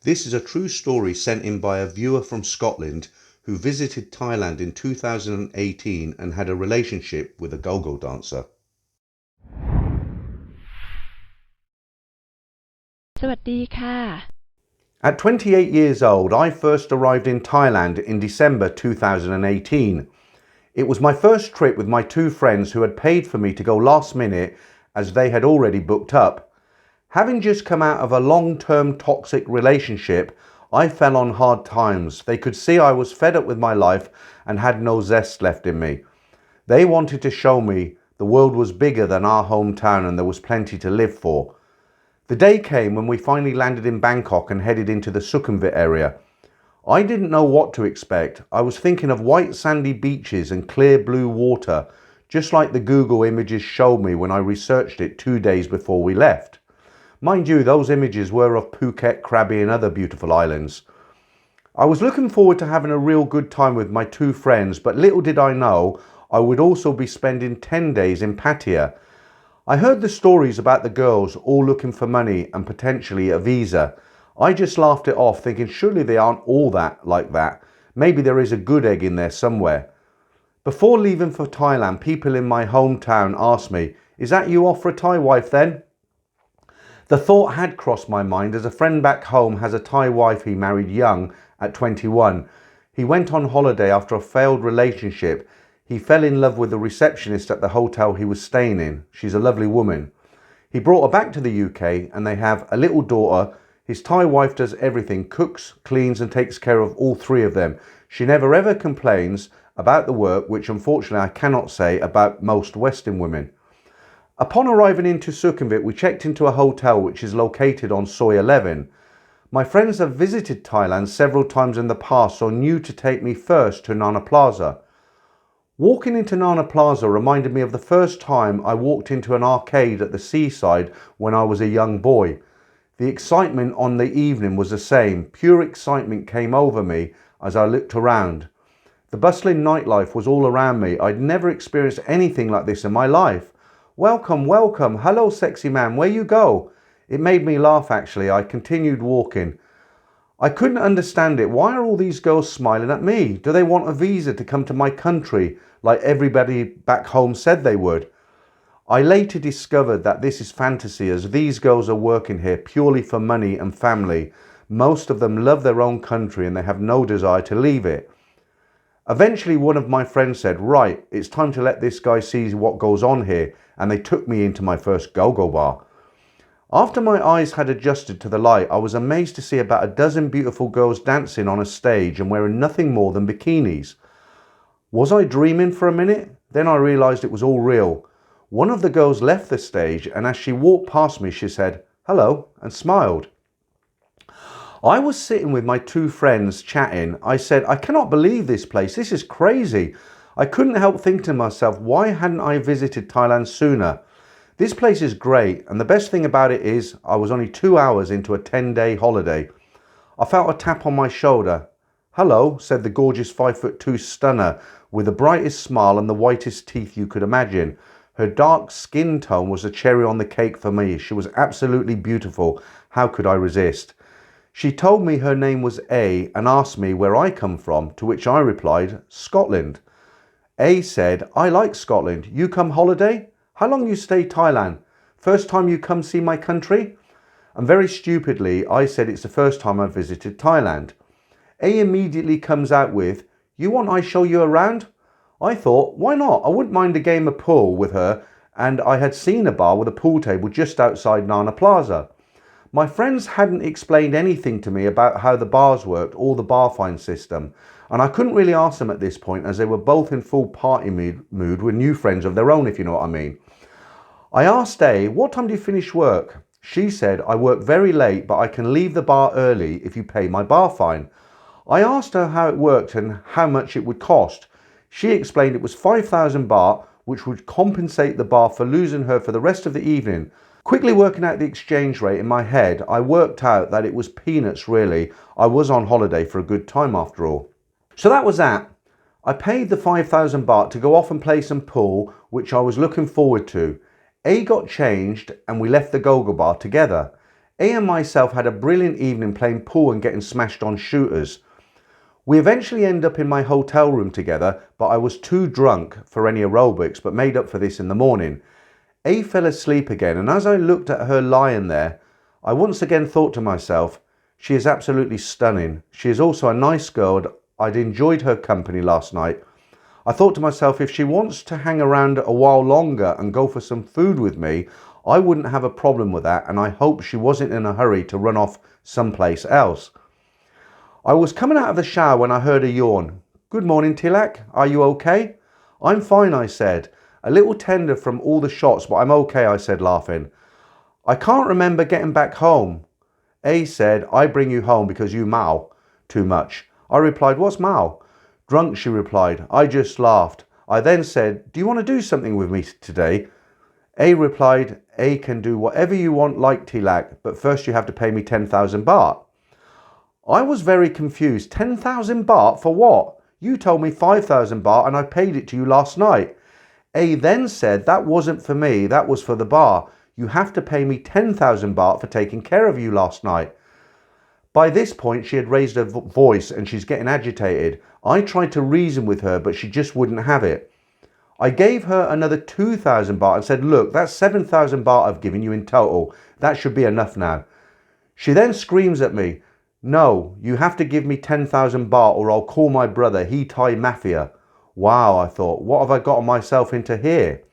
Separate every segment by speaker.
Speaker 1: This is a true story sent in by a viewer from Scotland who visited Thailand in 2018 and had a relationship with a Gogo dancer.
Speaker 2: สวัสดีค่ะ
Speaker 1: At 28 years old, I first arrived in Thailand in December 2018. It was my first trip with my two friends who had paid for me to go last minute as they had already booked up. Having just come out of a long-term toxic relationship, I fell on hard times. They could see I was fed up with my life and had no zest left in me. They wanted to show me the world was bigger than our hometown and there was plenty to live for. The day came when we finally landed in Bangkok and headed into the Sukhumvit area. I didn't know what to expect. I was thinking of white sandy beaches and clear blue water, just like the Google images showed me when I researched it 2 days before we left. Mind you, those images were of Phuket, Krabi and other beautiful islands. I was looking forward to having a real good time with my two friends, but little did I know I would also be spending 10 days in Pattaya. I heard the stories about the girls all looking for money and potentially a visa. I just laughed it off, thinking surely they aren't all that like that. Maybe there is a good egg in there somewhere. Before leaving for Thailand, people in my hometown asked me, "Is that you off for a Thai wife then?" The thought had crossed my mind as a friend back home has a Thai wife he married young at 21. He went on holiday after a failed relationship. He fell in love with the receptionist at the hotel he was staying in. She's a lovely woman. He brought her back to the UK and they have a little daughter. His Thai wife does everything, cooks, cleans and takes care of all three of them. She never ever complains about the work, which unfortunately I cannot say about most Western women. Upon arriving into Sukhumvit, we checked into a hotel which is located on Soi 11. My friends have visited Thailand several times in the past, so knew to take me first to Nana Plaza. Walking into Nana Plaza reminded me of the first time I walked into an arcade at the seaside when I was a young boy. The excitement on the evening was the same. Pure excitement came over me as I looked around. The bustling nightlife was all around me. I'd never experienced anything like this in my life. "Welcome, welcome. Hello, sexy man. Where you go?" It made me laugh actually. I continued walking. I couldn't understand it. Why are all these girls smiling at me? Do they want a visa to come to my country like everybody back home said they would? I later discovered that this is fantasy, as these girls are working here purely for money and family. Most of them love their own country and they have no desire to leave it. Eventually one of my friends said, "Right, it's time to let this guy see what goes on here," and they took me into my first go-go bar. After my eyes had adjusted to the light, I was amazed to see about a dozen beautiful girls dancing on a stage and wearing nothing more than bikinis. Was I dreaming for a minute? Then I realised it was all real. One of the girls left the stage and as she walked past me, she said, "Hello," and smiled. I was sitting with my two friends chatting. I said, "I cannot believe this place. This is crazy." I couldn't help thinking to myself, why hadn't I visited Thailand sooner? This place is great, and the best thing about it is I was only 2 hours into a 10-day holiday. I felt a tap on my shoulder. "Hello," said the gorgeous 5'2" stunner with the brightest smile and the whitest teeth you could imagine. Her dark skin tone was a cherry on the cake for me. She was absolutely beautiful. How could I resist? She told me her name was A and asked me where I come from, to which I replied, "Scotland." A said, "I like Scotland. You come holiday? How long you stay Thailand? First time you come see my country?" And very stupidly, I said it's the first time I've visited Thailand. A immediately comes out with, "You want I show you around?" I thought, why not? I wouldn't mind a game of pool with her, and I had seen a bar with a pool table just outside Nana Plaza. My friends hadn't explained anything to me about how the bars worked or the bar fine system, and I couldn't really ask them at this point as they were both in full party mood with new friends of their own, if you know what I mean. I asked A, "What time do you finish work?" She said, "I work very late, but I can leave the bar early if you pay my bar fine." I asked her how it worked and how much it would cost. She explained it was 5,000 baht, which would compensate the bar for losing her for the rest of the evening. Quickly working out the exchange rate in my head, I worked out that it was peanuts really. I was on holiday for a good time after all. So that was that. I paid the 5,000 baht to go off and play some pool, which I was looking forward to. A got changed and we left the Gogo bar together. A and myself had a brilliant evening playing pool and getting smashed on shooters. We eventually end up in my hotel room together, but I was too drunk for any aerobics, but made up for this in the morning. A fell asleep again, and as I looked at her lying there, I once again thought to myself, she is absolutely stunning. She is also a nice girl, and I'd enjoyed her company last night. I thought to myself, if she wants to hang around a while longer and go for some food with me, I wouldn't have a problem with that, and I hope she wasn't in a hurry to run off someplace else. I was coming out of the shower when I heard a yawn. "Good morning, Tilak. Are you okay?" "I'm fine," I said. "A little tender from all the shots, but I'm okay," I said, laughing. "I can't remember getting back home." A said, "I bring you home because you mow too much." I replied, "What's mow?" "Drunk," she replied. I just laughed. I then said, "Do you want to do something with me today?" A replied, "A can do whatever you want like Tilak, but first you have to pay me 10,000 baht. I was very confused. 10,000 baht for what? You told me 5,000 baht and I paid it to you last night. A then said, "That wasn't for me, that was for the bar. You have to pay me 10,000 baht for taking care of you last night." By this point she had raised her voice and she's getting agitated. I tried to reason with her, but she just wouldn't have it. I gave her another 2,000 baht and said, "Look, that's 7,000 baht I've given you in total. That should be enough now." She then screams at me, "No, you have to give me 10,000 baht or I'll call my brother, he Thai mafia." Wow, I thought, what have I gotten myself into here?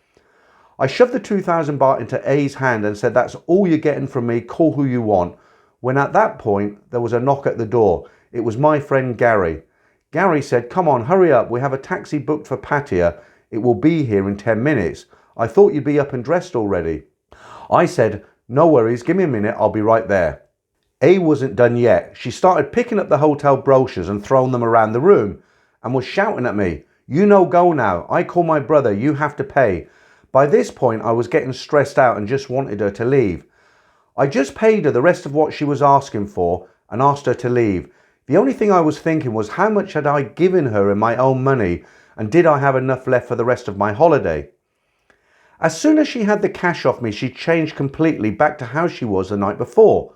Speaker 1: I shoved the 2,000 baht into A's hand and said, "That's all you're getting from me, call who you want." When at that point, there was a knock at the door. It was my friend Gary. Gary said, "Come on, hurry up, we have a taxi booked for Pattaya. It will be here in 10 minutes. I thought you'd be up and dressed already." I said, "No worries, give me a minute, I'll be right there." A wasn't done yet. She started picking up the hotel brochures and throwing them around the room and was shouting at me, "You no go now. I call my brother, you have to pay." By this point, I was getting stressed out and just wanted her to leave. I just paid her the rest of what she was asking for and asked her to leave. The only thing I was thinking was, how much had I given her in my own money, and did I have enough left for the rest of my holiday? As soon as she had the cash off me, she changed completely back to how she was the night before.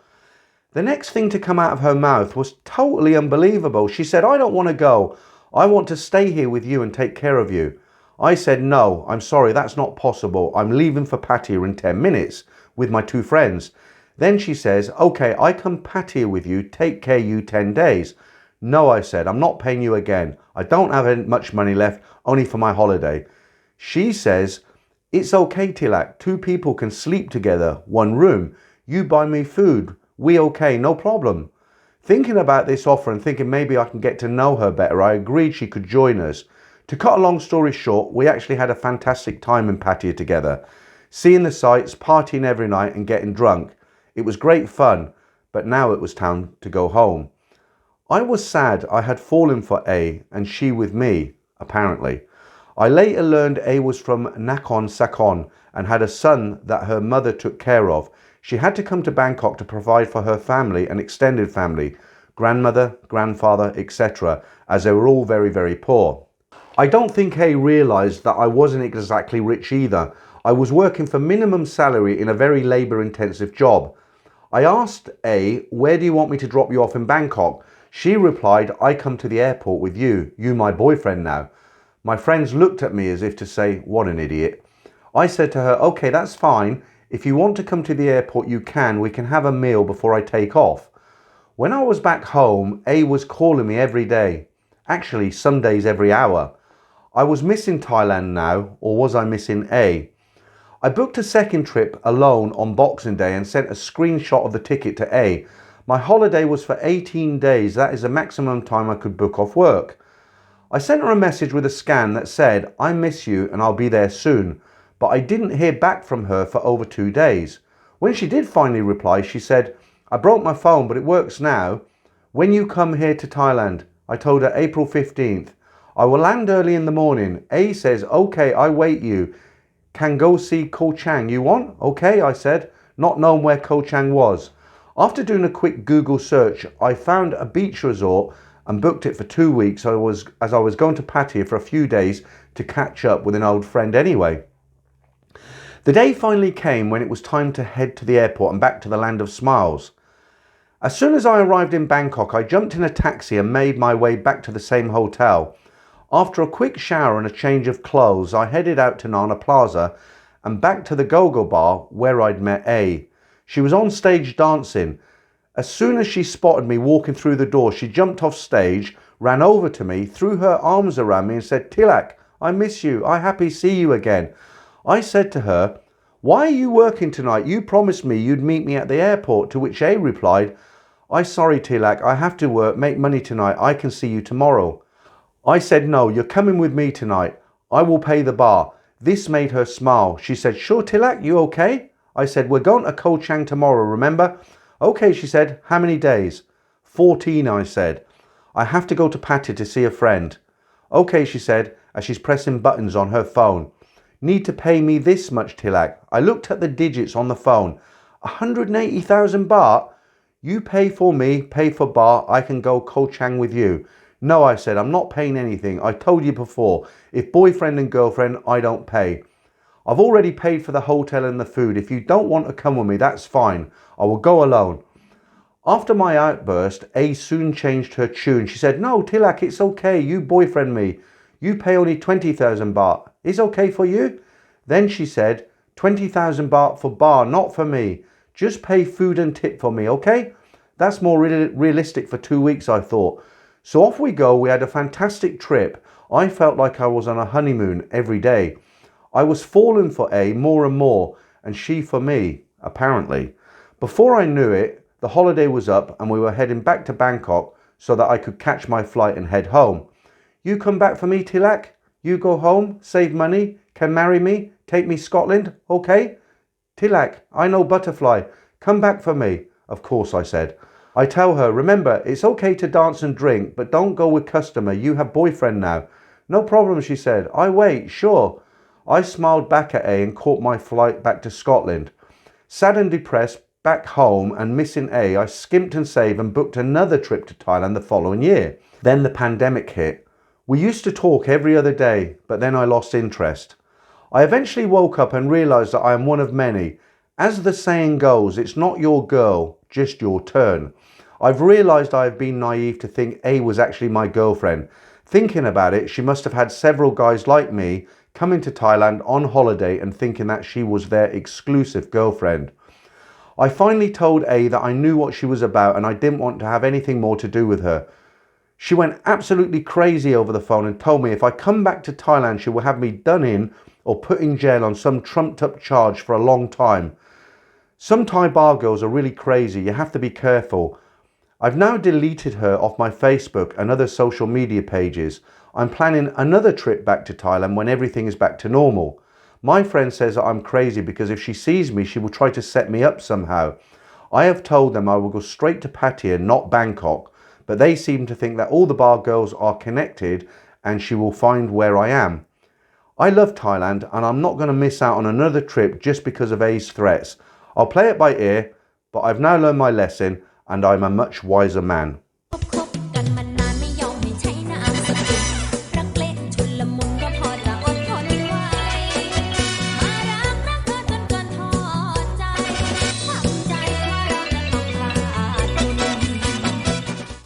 Speaker 1: The next thing to come out of her mouth was totally unbelievable. She said, "I don't want to go. I want to stay here with you and take care of you." I said, "No, I'm sorry, that's not possible. I'm leaving for Pattaya in 10 minutes with my two friends." Then she says, "Okay, I come Pattaya with you, take care you 10 days. "No," I said, "I'm not paying you again. I don't have much money left, only for my holiday." She says, "It's okay, Tilak. 2 people can sleep together, 1 room. You buy me food. We okay, no problem." Thinking about this offer and thinking maybe I can get to know her better, I agreed she could join us. To cut a long story short, we actually had a fantastic time in Pattaya together, seeing the sights, partying every night and getting drunk. It was great fun, but now it was time to go home. I was sad I had fallen for A and she with me, apparently. I later learned A was from Nakhon Sakon and had a son that her mother took care of. She had to come to Bangkok to provide for her family and extended family, grandmother, grandfather, etc., as they were all very, very poor. I don't think A realised that I wasn't exactly rich either. I was working for minimum salary in a very labour-intensive job. I asked A, "Where do you want me to drop you off in Bangkok?" She replied, "I come to the airport with you. You my boyfriend now." My friends looked at me as if to say, "What an idiot." I said to her, "Okay, that's fine. If you want to come to the airport, you can. We can have a meal before I take off." When I was back home, A was calling me every day. Actually, some days every hour. I was missing Thailand now, or was I missing A? I booked a second trip alone on Boxing Day and sent a screenshot of the ticket to A. My holiday was for 18 days. That is the maximum time I could book off work. I sent her a message with a scan that said, "I miss you and I'll be there soon." But I didn't hear back from her for over 2 days. When she did finally reply, she said, "I broke my phone, but it works now. When you come here to Thailand?" I told her April 15th. "I will land early in the morning." A says, "Okay, I wait you. Can go see Koh Chang. You want?" "Okay," I said, not knowing where Koh Chang was. After doing a quick Google search, I found a beach resort and booked it for 2 weeks as I was going to Pattaya for a few days to catch up with an old friend anyway. The day finally came when it was time to head to the airport and back to the land of smiles. As soon as I arrived in Bangkok, I jumped in a taxi and made my way back to the same hotel. After a quick shower and a change of clothes, I headed out to Nana Plaza and back to the Gogo bar where I'd met A. She was on stage dancing. As soon as she spotted me walking through the door, she jumped off stage, ran over to me, threw her arms around me and said, "Tilak, I miss you. I happy see you again." I said to her, "Why are you working tonight? You promised me you'd meet me at the airport," to which A replied, "I sorry Tilak, I have to work, make money tonight. I can see you tomorrow." I said, "No, you're coming with me tonight. I will pay the bar." This made her smile. She said, "Sure Tilak, you okay?" I said, "We're going to Koh Chang tomorrow, remember?" "Okay," she said. "How many days?" 14, I said. "I have to go to Pattaya to see a friend." "Okay," she said, as she's pressing buttons on her phone. "Need to pay me this much, Tilak." I looked at the digits on the phone. 180,000 baht? "You pay for me, pay for bar, I can go Koh Chang with you." "No," I said, "I'm not paying anything. I told you before, if boyfriend and girlfriend, I don't pay. I've already paid for the hotel and the food. If you don't want to come with me, that's fine. I will go alone." After my outburst, A soon changed her tune. She said, "No, Tilak, it's okay. You boyfriend me. You pay only 20,000 baht. Is okay for you?" Then she said, 20,000 baht for bar, not for me. Just pay food and tip for me, okay? That's more realistic for 2 weeks, I thought. So off we go. We had a fantastic trip. I felt like I was on a honeymoon every day. I was falling for A more and more, and she for me, apparently. Before I knew it, the holiday was up and we were heading back to Bangkok so that I could catch my flight and head home. "You come back for me, Tilak? You go home, save money, can marry me, take me Scotland, okay? Tilak, I know butterfly, come back for me." "Of course," I said. I tell her, "Remember, it's okay to dance and drink, but don't go with customer. You have boyfriend now." "No problem," she said. "I wait, sure." I smiled back at A and caught my flight back to Scotland. Sad and depressed, back home and missing A, I skimped and saved and booked another trip to Thailand the following year. Then the pandemic hit. We used to talk every other day, but then I lost interest. I eventually woke up and realised that I am one of many. As the saying goes, it's not your girl, just your turn. I've realised I have been naive to think A was actually my girlfriend. Thinking about it, she must have had several guys like me coming to Thailand on holiday and thinking that she was their exclusive girlfriend. I finally told A that I knew what she was about and I didn't want to have anything more to do with her. She went absolutely crazy over the phone and told me if I come back to Thailand, she will have me done in or put in jail on some trumped up charge for a long time. Some Thai bar girls are really crazy. You have to be careful. I've now deleted her off my Facebook and other social media pages. I'm planning another trip back to Thailand when everything is back to normal. My friend says that I'm crazy because if she sees me, she will try to set me up somehow. I have told them I will go straight to Pattaya, not Bangkok, but they seem to think that all the bar girls are connected and she will find where I am. I love Thailand and I'm not going to miss out on another trip just because of A's threats. I'll play it by ear, but I've now learned my lesson and I'm a much wiser man.